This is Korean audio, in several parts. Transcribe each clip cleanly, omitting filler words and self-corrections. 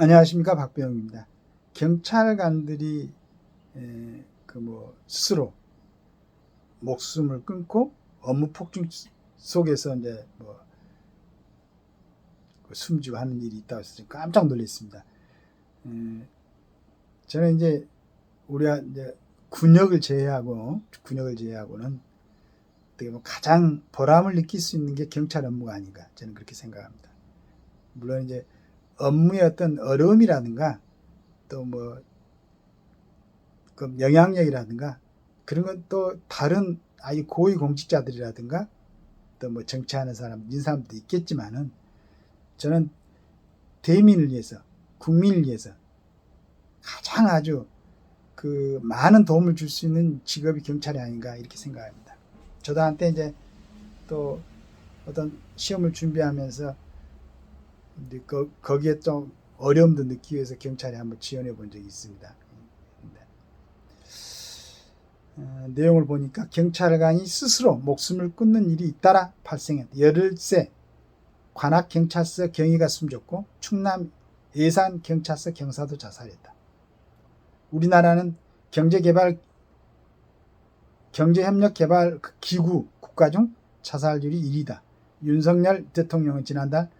안녕하십니까, 박병입니다. 경찰관들이 스스로 목숨을 끊고 업무 폭증 속에서 이제 숨지고 하는 일이 있다고 해서 깜짝 놀랐습니다. 저는 이제 우리가 이제 군역을 제외하고는 어떻게 보면 가장 보람을 느낄 수 있는 게 경찰 업무가 아닌가, 저는 그렇게 생각합니다. 물론 이제 업무의 어떤 어려움이라든가 또 그 영향력이라든가 그런 건 또 다른 아주 고위 공직자들이라든가 또 정치하는 사람, 이런 사람도 있겠지만은 저는 대민을 위해서, 국민을 위해서 가장 아주 그 많은 도움을 줄 수 있는 직업이 경찰이 아닌가, 이렇게 생각합니다. 저도 한때 이제 또 어떤 시험을 준비하면서 거기에 좀 어려움도 느끼기 위해서 경찰에 한번 지원해 본 적이 있습니다. 내용을 보니까 경찰관이 스스로 목숨을 끊는 일이 잇따라 발생했다. 열흘새 관악경찰서 경위가 숨졌고 충남 예산경찰서 경사도 자살했다. 우리나라는 경제협력개발기구 국가 중 자살률이 1위다. 윤석열 대통령은 지난달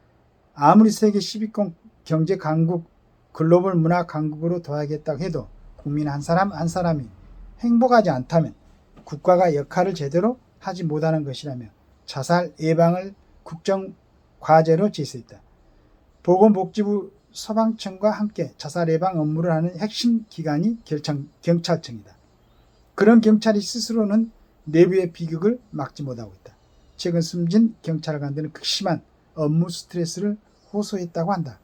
아무리 세계 10위권 경제강국, 글로벌 문화강국으로 도약했다고 해도 국민 한 사람 한 사람이 행복하지 않다면 국가가 역할을 제대로 하지 못하는 것이라며 자살 예방을 국정과제로 제시했다. 보건복지부 소방청과 함께 자살 예방 업무를 하는 핵심 기관이 경찰청이다. 그런 경찰이 스스로는 내부의 비극을 막지 못하고 있다. 최근 숨진 경찰관들은 극심한 업무 스트레스를 호소했다고 한다.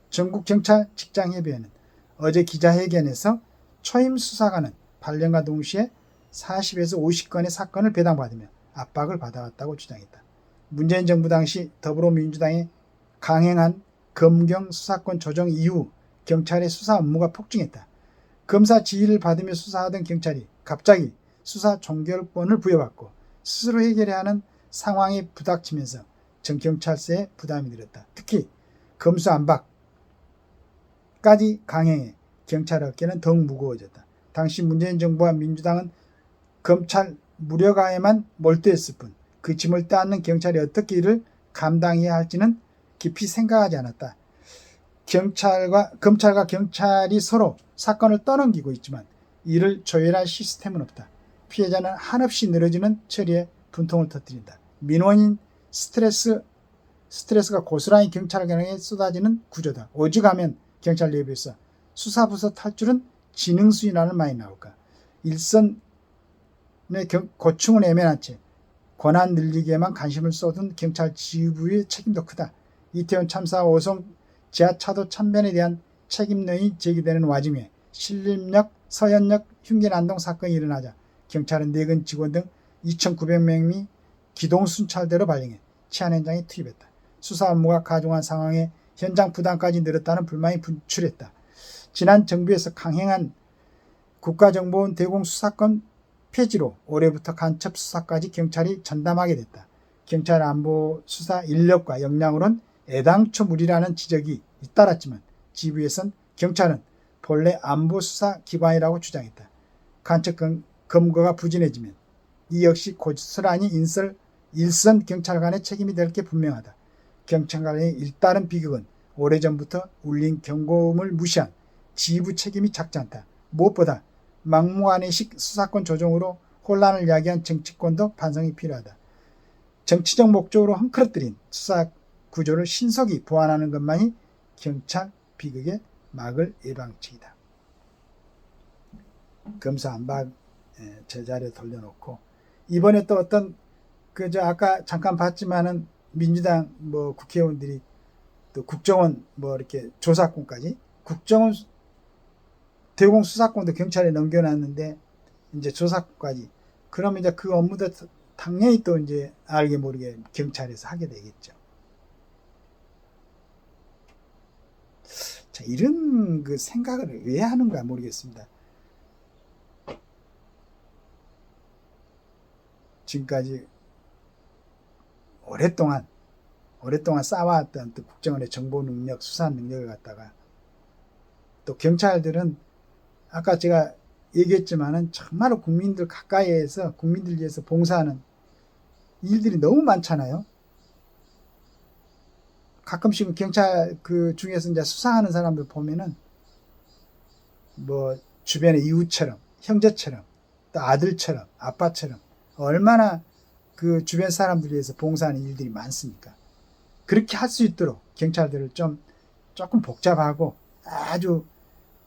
전국경찰 직장협의회는 어제 기자회견에서 초임 수사관은 발령과 동시에 40에서 50건의 사건을 배당받으며 압박을 받아왔다고 주장했다. 문재인 정부 당시 더불어민주당이 강행한 검경 수사권 조정 이후 경찰의 수사 업무가 폭증했다. 검사 지휘를 받으며 수사하던 경찰이 갑자기 수사 종결권을 부여받고 스스로 해결해야 하는 상황에 부닥치면서 전경찰서에 부담이 늘었다. 특히 검수안박까지 강행해 경찰 어깨는 더욱 무거워졌다. 당시 문재인 정부와 민주당은 검찰 무력화에만 몰두했을 뿐 그 짐을 떠안는 경찰이 어떻게 이를 감당해야 할지는 깊이 생각하지 않았다. 검찰과 경찰이 서로 사건을 떠넘기고 있지만 이를 조율할 시스템은 없다. 피해자는 한없이 늘어지는 처리에 분통을 터뜨린다. 민원인 스트레스가 고스란히 경찰관에게 쏟아지는 구조다. 오직하면 경찰 내부에서 수사부서 탈출은 지능수인화는 많이 나올까. 일선의 고충은 애매한 채 권한 늘리기에만 관심을 쏟은 경찰 지휘부의 책임도 크다. 이태원 참사 5송 지하차도 참변에 대한 책임론이 제기되는 와중에 신림역, 서현역 흉기난동 사건이 일어나자 경찰은 내근 직원 등 2,900명이 기동순찰대로 발령해 치안 현장에 투입했다. 수사 업무가 가중한 상황에 현장 부담까지 늘었다는 불만이 분출했다. 지난 정부에서 강행한 국가정보원 대공수사권 폐지로 올해부터 간첩수사까지 경찰이 전담하게 됐다. 경찰 안보 수사 인력과 역량으론 애당초 무리라는 지적이 잇따랐지만 지부에선 경찰은 본래 안보수사기관이라고 주장했다. 간첩 검거가 부진해지면 이 역시 고스란히 일선 경찰관의 책임이 될 게 분명하다. 경찰관의 일다른 비극은 오래전부터 울린 경고음을 무시한 지휘부 책임이 작지 않다. 무엇보다 막무가내식 수사권 조정으로 혼란을 야기한 정치권도 반성이 필요하다. 정치적 목적으로 헝클어뜨린 수사 구조를 신속히 보완하는 것만이 경찰 비극의 막을 예방책이다. 검사안박 제자리에 돌려놓고 이번에 또 어떤 아까 잠깐 봤지만은 민주당 국회의원들이 또 국정원 이렇게 조사권까지 국정원 대공 수사권도 경찰에 넘겨놨는데 이제 조사권까지 그러면 이제 그 업무도 당연히 또 이제 알게 모르게 경찰에서 하게 되겠죠. 자, 이런 그 생각을 왜 하는가 모르겠습니다. 지금까지 오랫동안 쌓아왔던 또 국정원의 정보 능력, 수사 능력을 갖다가 또 경찰들은 아까 제가 얘기했지만은 정말로 국민들 가까이에서 국민들 위해서 봉사하는 일들이 너무 많잖아요. 가끔씩은 경찰 그 중에서 이제 수사하는 사람들 보면은 뭐 주변의 이웃처럼, 형제처럼, 또 아들처럼, 아빠처럼 얼마나 그 주변 사람들 위해서 봉사하는 일들이 많습니까? 그렇게 할 수 있도록 경찰들을 조금 복잡하고 아주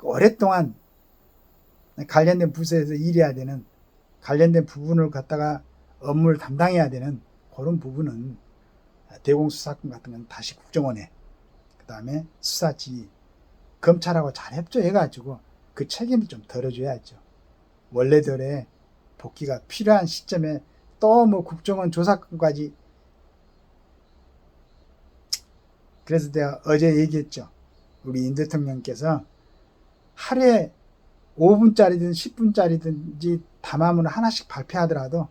오랫동안 관련된 부서에서 일해야 되는 관련된 부분을 갖다가 업무를 담당해야 되는 그런 부분은 대공수사권 같은 건 다시 국정원에, 그 다음에 수사지, 검찰하고 잘 협조해가지고 그 책임을 좀 덜어줘야죠. 원래대로의 복귀가 필요한 시점에 또 뭐 국정원 조사권까지. 그래서 내가 어제 얘기했죠. 우리 윤 대통령께서 하루에 5분짜리든 10분짜리든지 담화문을 하나씩 발표하더라도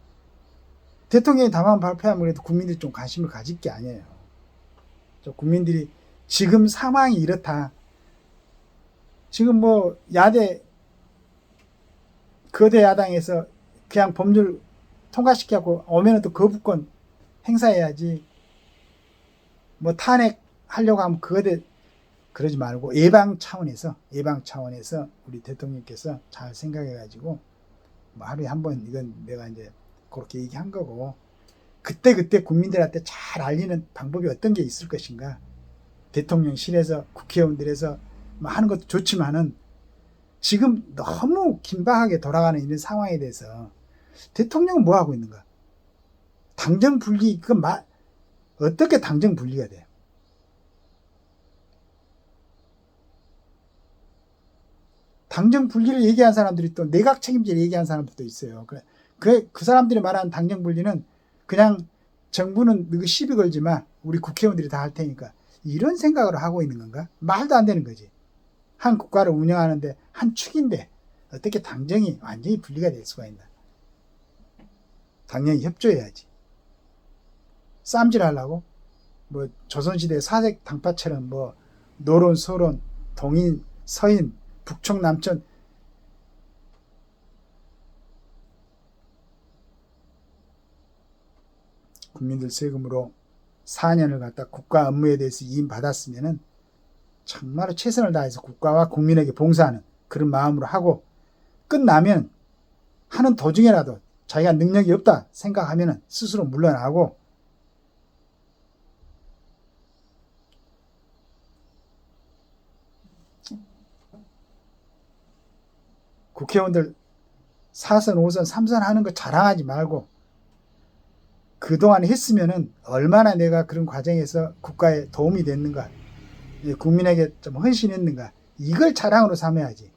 대통령이 담화문 발표하면 그래도 국민들이 좀 관심을 가질 게 아니에요. 국민들이 지금 상황이 이렇다. 지금 뭐 거대 야당에서 그냥 법률 통과시키고 오면은 또 거부권 행사해야지. 뭐 탄핵하려고 하면 그러지 말고 예방 차원에서 우리 대통령께서 잘 생각해가지고 뭐 하루에 한 번, 이건 내가 이제 그렇게 얘기한 거고, 그때 국민들한테 잘 알리는 방법이 어떤 게 있을 것인가. 대통령실에서 국회의원들에서 뭐 하는 것도 좋지만은 지금 너무 긴박하게 돌아가는 이런 상황에 대해서 대통령은 뭐 하고 있는가? 당정 분리, 어떻게 당정 분리가 돼요? 당정 분리를 얘기한 사람들이 또 내각 책임제를 얘기한 사람들도 있어요. 그 사람들이 말하는 당정 분리는 그냥 정부는 너희 시비 걸지 마. 우리 국회의원들이 다 할 테니까. 이런 생각으로 하고 있는 건가? 말도 안 되는 거지. 한 국가를 운영하는데 한 축인데 어떻게 당정이 완전히 분리가 될 수가 있나. 당연히 협조해야지. 쌈질 하려고? 뭐 조선시대 사색 당파처럼 뭐 노론, 소론, 동인, 서인, 북청, 남천, 국민들 세금으로 4년을 갖다 국가 업무에 대해서 이임받았으면은 정말로 최선을 다해서 국가와 국민에게 봉사하는 그런 마음으로 하고, 끝나면 하는 도중에라도 자기가 능력이 없다 생각하면은 스스로 물러나고, 국회의원들 4선, 5선, 3선 하는 거 자랑하지 말고 그동안 했으면은 얼마나 내가 그런 과정에서 국가에 도움이 됐는가, 국민에게 좀 헌신했는가, 이걸 자랑으로 삼아야지.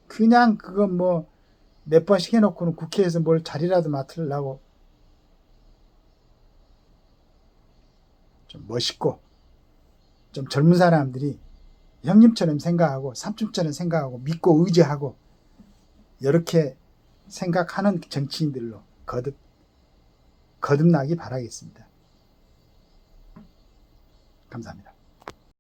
그냥 그건 뭐 몇 번씩 해놓고는 국회에서 뭘 자리라도 맡으려고 좀 멋있고 좀 젊은 사람들이 형님처럼 생각하고 삼촌처럼 생각하고 믿고 의지하고 이렇게 생각하는 정치인들로 거듭나기 바라겠습니다. 감사합니다.